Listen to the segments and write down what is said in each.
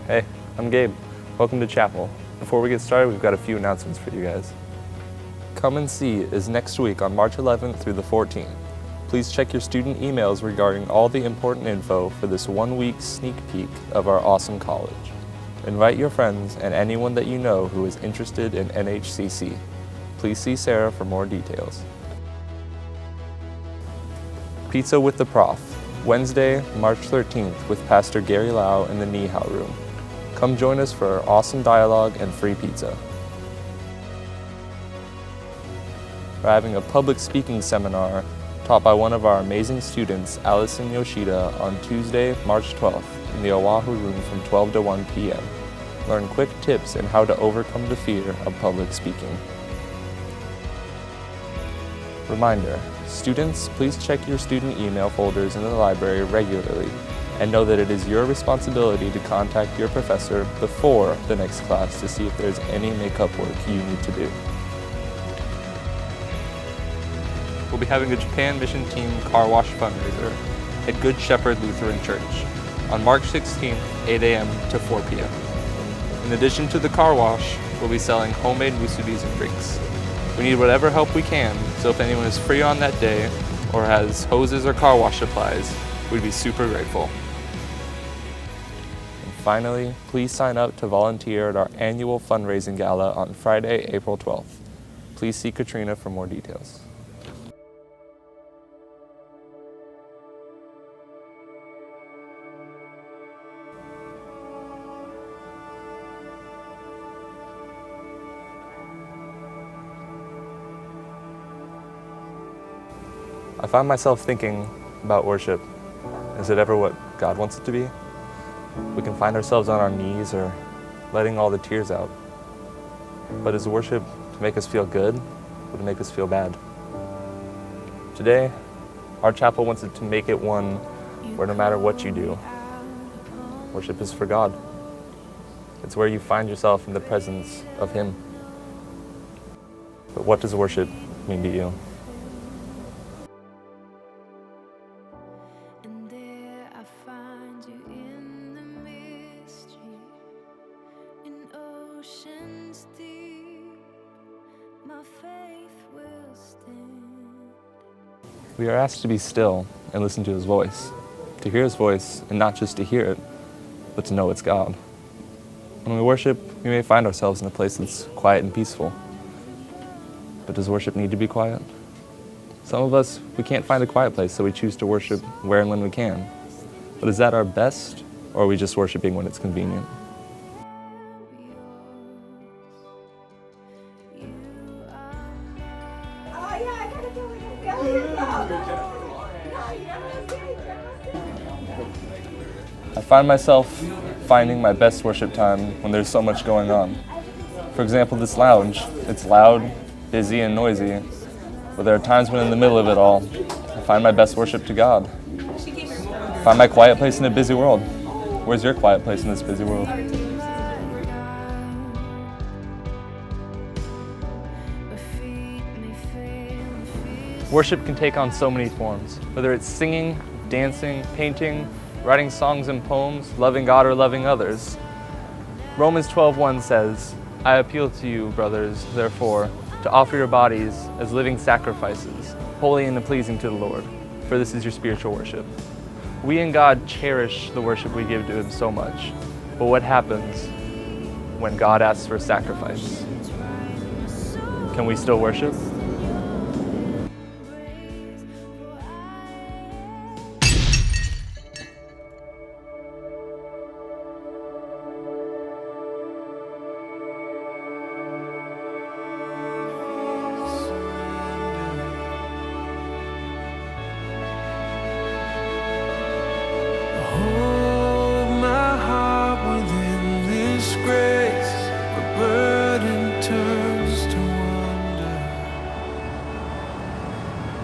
Hey, I'm Gabe. Welcome to Chapel. Before we get started, we've got a few announcements for you guys. Come and See is next week on March 11th through the 14th. Please check your student emails regarding all the important info for this one-week sneak peek of our awesome college. Invite your friends and anyone that you know who is interested in NHCC. Please see Sarah for more details. Pizza with the Prof, Wednesday, March 13th with Pastor Gary Lau in the Nihao room. Come join us for awesome dialogue and free pizza. We're having a public speaking seminar taught by one of our amazing students, Allison Yoshida, on Tuesday, March 12th in the Oahu room from 12 to 1 p.m. Learn quick tips on how to overcome the fear of public speaking. Reminder, students, please check your student email folders in the library regularly and know that it is your responsibility to contact your professor before the next class to see if there's any makeup work you need to do. We'll be having a Japan Mission Team car wash fundraiser at Good Shepherd Lutheran Church on March 16th, 8 a.m. to 4 p.m. In addition to the car wash, we'll be selling homemade musubis and drinks. We need whatever help we can, so if anyone is free on that day or has hoses or car wash supplies, we'd be super grateful. And finally, please sign up to volunteer at our annual fundraising gala on Friday, April 12th. Please see Katrina for more details. I find myself thinking about worship. Is it ever what God wants it to be? We can find ourselves on our knees or letting all the tears out. But is worship to make us feel good or to make us feel bad? Today, our chapel wants it to make it one where no matter what you do, worship is for God. It's where you find yourself in the presence of Him. But what does worship mean to you? We are asked to be still and listen to His voice, to hear His voice, and not just to hear it, but to know it's God. When we worship, we may find ourselves in a place that's quiet and peaceful. But does worship need to be quiet? Some of us, we can't find a quiet place, so we choose to worship where and when we can. But is that our best, or are we just worshiping when it's convenient? I find myself finding my best worship time when there's so much going on. For example, this lounge. It's loud, busy, and noisy, but there are times when in the middle of it all, I find my best worship to God. I find my quiet place in a busy world. Where's your quiet place in this busy world? Worship can take on so many forms, whether it's singing, dancing, painting, writing songs and poems, loving God or loving others. Romans 12:1 says, I appeal to you, brothers, therefore, to offer your bodies as living sacrifices, holy and pleasing to the Lord, for this is your spiritual worship. We and God cherish the worship we give to Him so much, but what happens when God asks for sacrifice? Can we still worship?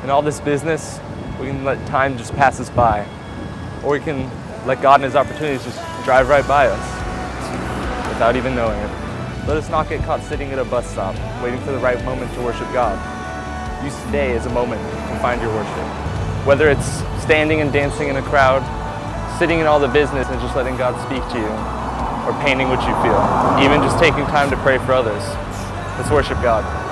In all this business, we can let time just pass us by, or we can let God and His opportunities just drive right by us without even knowing it. Let us not get caught sitting at a bus stop, waiting for the right moment to worship God. Use today as a moment to find your worship. Whether it's standing and dancing in a crowd, sitting in all the business and just letting God speak to you, or painting what you feel, even just taking time to pray for others. Let's worship God.